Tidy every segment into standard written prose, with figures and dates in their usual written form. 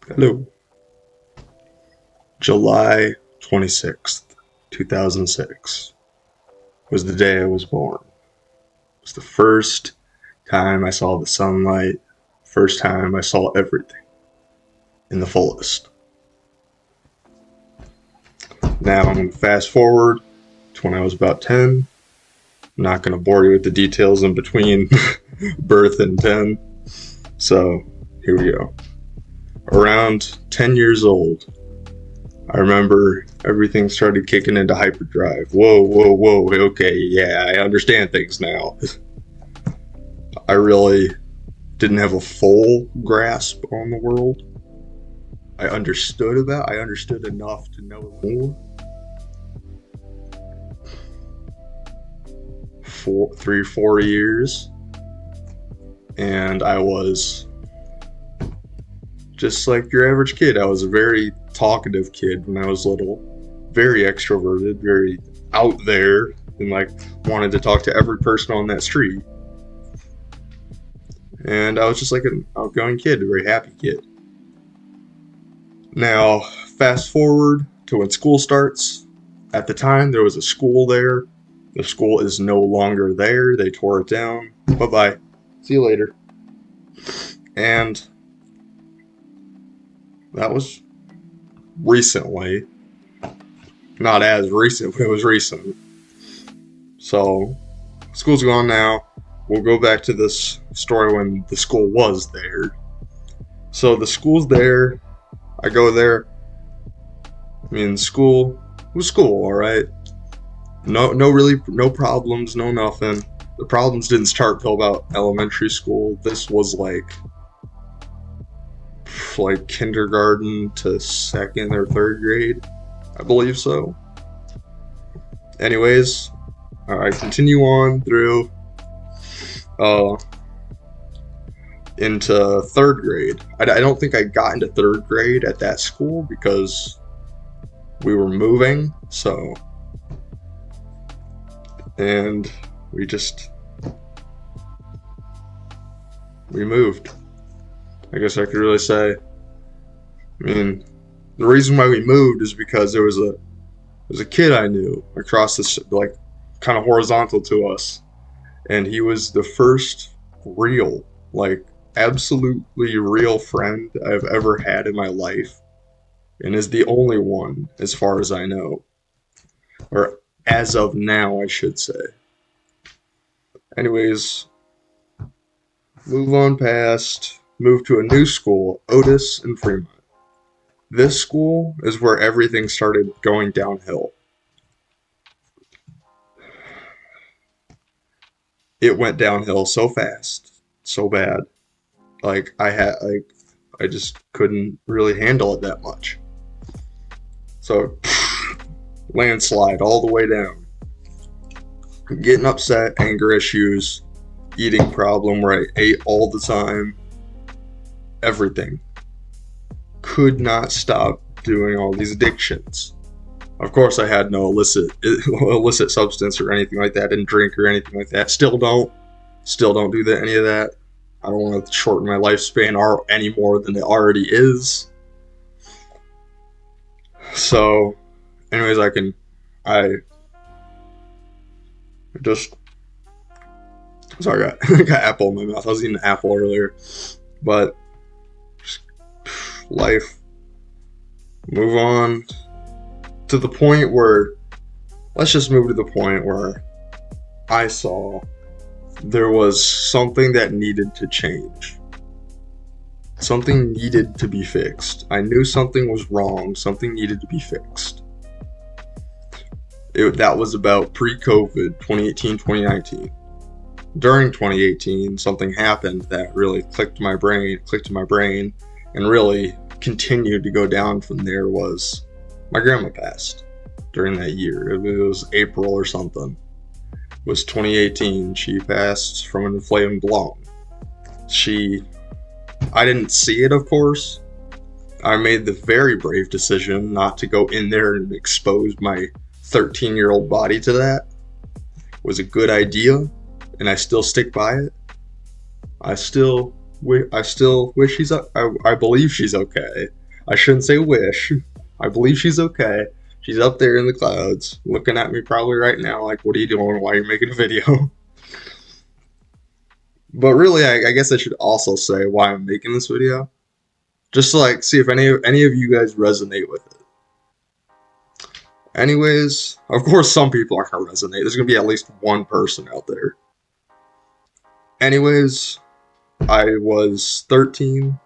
Hello. July 26th, 2006 was the day I was born. It was the first time I saw the sunlight, first time I saw everything in the fullest. Now I'm going to fast forward to when I was about 10. I'm not going to bore you with the details in between birth and 10. So here we go. Around 10 years old, I remember everything started kicking into hyperdrive. Whoa, whoa, whoa. Okay, yeah, I understand things now. I really didn't have a full grasp on the world. I understood enough to know more. 4 years, and I was just like your average kid. I was a very talkative kid when I was little, very extroverted, very out there, and like wanted to talk to every person on that street. And I was just like an outgoing kid, a very happy kid. Now, fast forward to when school starts. At the time, there was a school there. The school is no longer there. They tore it down. Bye bye. See you later. And that was recently. Not as recent, but it was recent. So, school's gone now. We'll go back to this story when the school was there. So, the school's there. I go there. I mean, school was school, all right. No problems, no nothing. The problems didn't start till about elementary school. This was like kindergarten to second or third grade, I believe so. Anyways, I continue on through uh, into third grade. I don't think I got into third grade at that school because we were moving, so. And we moved. I guess I could really say. I mean, the reason why we moved is because there was a kid I knew across this, like, kind of horizontal to us, and he was the first real, like, absolutely real friend I've ever had in my life, and is the only one as far as I know, or as of now, I should say. Anyways, move on past, move to a new school, Otis and Fremont. This school is where everything started going downhill. It went downhill so fast, so bad. I just couldn't really handle it that much. So landslide all the way down. Getting upset, anger issues, eating problem where I ate all the time. Everything. Could not stop doing all these addictions. Of course, I had no illicit substance or anything like that. I didn't drink or anything like that. Still don't do that. Any of that. I don't want to shorten my lifespan any more than it already is. So, anyways, I just. Sorry, I got apple in my mouth. I was eating an apple earlier, but life. Move on to the point where. Let's just move to the point where I saw there was something that needed to change. Something needed to be fixed. I knew something was wrong. Something needed to be fixed. That was about pre-COVID, 2018, 2019. During 2018, something happened that really clicked in my brain, and really continued to go down from there. Was my grandma passed during that year. It was April or something. It was 2018. She passed from an inflamed lung. I didn't see it, of course. I made the very brave decision not to go in there and expose my 13-year-old body to that. It was a good idea, and I still stick by it. I still I still wish I believe she's okay. I shouldn't say wish. I believe she's okay. She's up there in the clouds, looking at me probably right now, like, "What are you doing? Why are you making a video?" But really, I guess I should also say why I'm making this video, just to like see if any of you guys resonate with it. Anyways, of course, some people are gonna resonate. There's gonna be at least one person out there. Anyways, I was 13.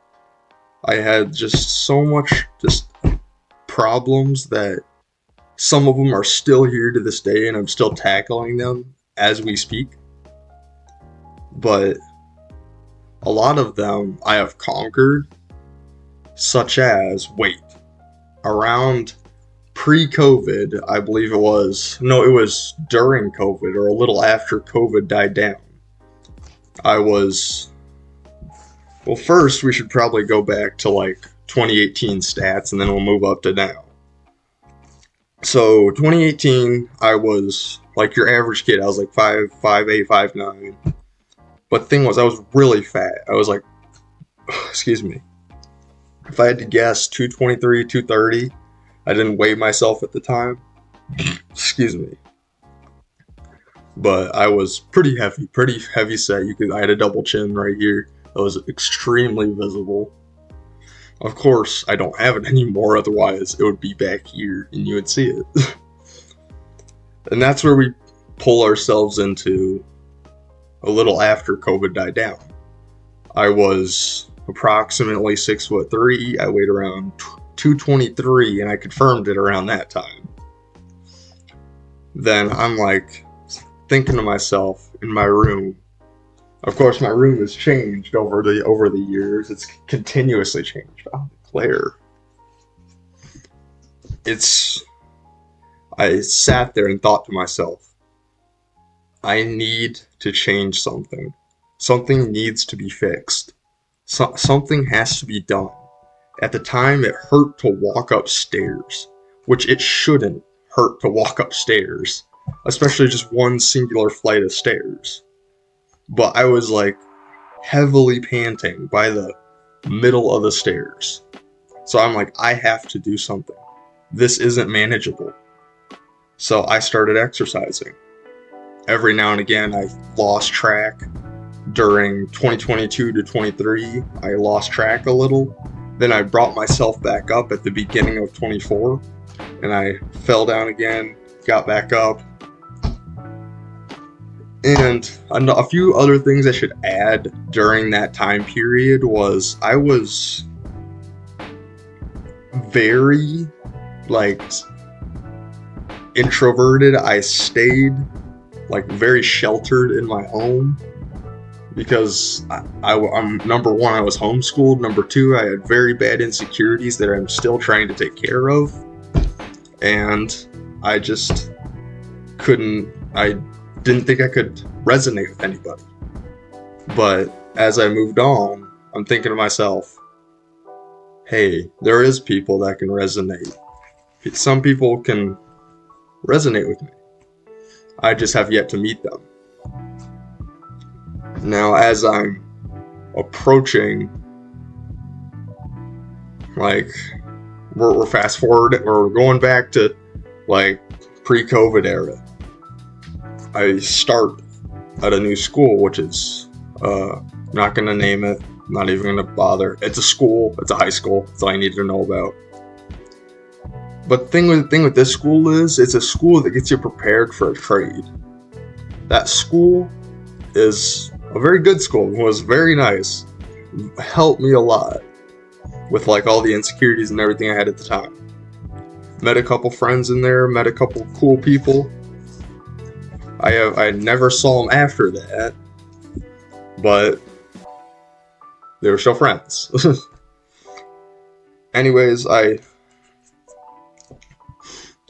I had just so much problems that some of them are still here to this day, and I'm still tackling them as we speak. But a lot of them I have conquered, such as, around pre-COVID, I believe it was during COVID or a little after COVID died down. Well, first we should probably go back to like 2018 stats, and then we'll move up to now. So 2018, I was like your average kid. I was like 5'8", 5'9". But the thing was, I was really fat. I was like, excuse me. If I had to guess, 223, 230. I didn't weigh myself at the time. Excuse me. But I was pretty heavy set. I had a double chin right here. That was extremely visible. Of course, I don't have it anymore, otherwise it would be back here and you would see it. And that's where we pull ourselves into a little after COVID died down. I was approximately 6'3". I weighed around 223, and I confirmed it around that time. Then I'm like thinking to myself in my room. Of course, my room has changed over the years. It's continuously changed. Oh, Claire. I sat there and thought to myself, I need to change something. Something needs to be fixed. Something has to be done. At the time, it hurt to walk upstairs, which it shouldn't hurt to walk upstairs, especially just one singular flight of stairs. But I was like heavily panting by the middle of the stairs. So I'm like, I have to do something. This isn't manageable. So I started exercising. Every now and again, I lost track. During 2022 to 23, I lost track a little. Then I brought myself back up at the beginning of 24, and I fell down again, got back up. And a few other things I should add during that time period was I was very, introverted. I stayed, very sheltered in my home because I'm number one, I was homeschooled. Number two, I had very bad insecurities that I'm still trying to take care of. And I just didn't think I could resonate with anybody. But as I moved on, I'm thinking to myself, hey, there is people that can resonate. Some people can resonate with me. I just have yet to meet them. Now, as I'm approaching, we're fast forward, or we're going back to pre-COVID era. I start at a new school, which is not gonna name it, not even gonna bother. It's a school, it's a high school. That's all I needed to know about. But the thing with this school is, it's a school that gets you prepared for a trade. That school is a very good school. It was very nice. Helped me a lot with all the insecurities and everything I had at the time. Met a couple friends in there, met a couple cool people. I never saw them after that, but they were still friends. Anyways, I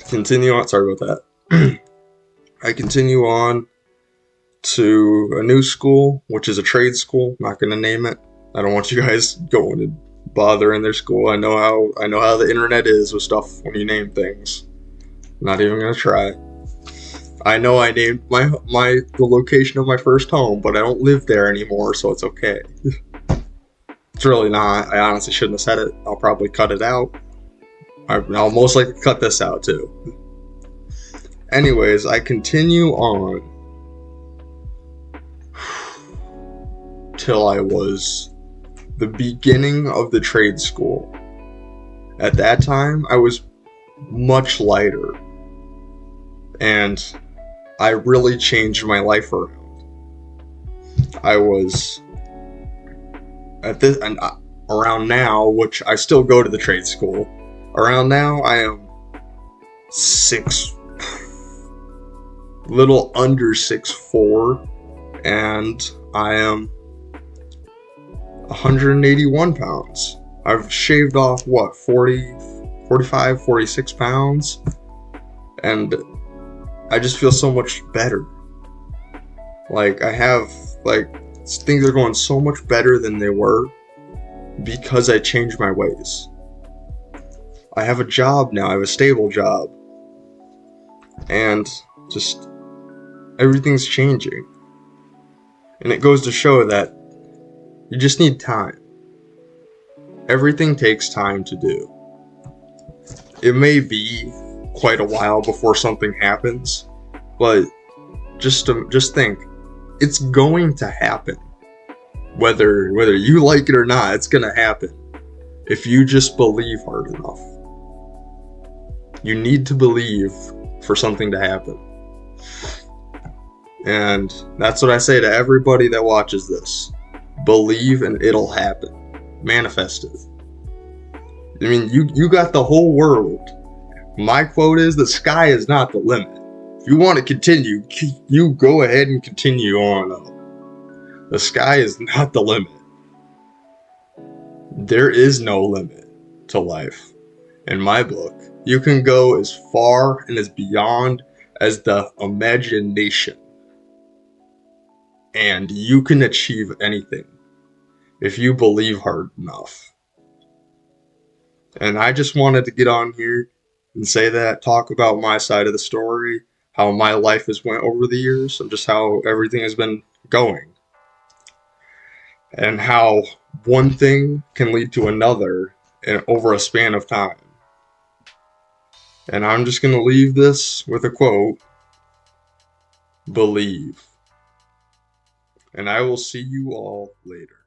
continue on. Sorry about that. I continue on to a new school, which is a trade school. Not gonna name it. I don't want you guys going to bother in their school. I know how the internet is with stuff when you name things. Not even gonna try. I know I named the location of my first home, but I don't live there anymore, so it's okay. It's really not. I honestly shouldn't have said it. I'll probably cut it out. I'll most likely cut this out too. Anyways, I continue on till I was the beginning of the trade school. At that time, I was much lighter, and I really changed my life around. I was at this and around now, which I still go to the trade school. Around now, I am little under 6'4", and I am 181 pounds. I've shaved off 45, 46 pounds, and I just feel so much better. Like, things are going so much better than they were because I changed my ways. I have a job now. I have a stable job. And just everything's changing. And it goes to show that you just need time. Everything takes time to do. It may be quite a while before something happens, but just think, it's going to happen. Whether you like it or not, it's gonna happen. If you just believe hard enough. You need to believe for something to happen. And that's what I say to everybody that watches this. Believe and it'll happen. Manifest it. I mean, you got the whole world. My quote is, the sky is not the limit. If you want to continue, you go ahead and continue on up. The sky is not the limit. There is no limit to life. In my book, you can go as far and as beyond as the imagination. And you can achieve anything if you believe hard enough. And I just wanted to get on here and say that, talk about my side of the story, how my life has went over the years, and just how everything has been going. And how one thing can lead to another over a span of time. And I'm just going to leave this with a quote. Believe. And I will see you all later.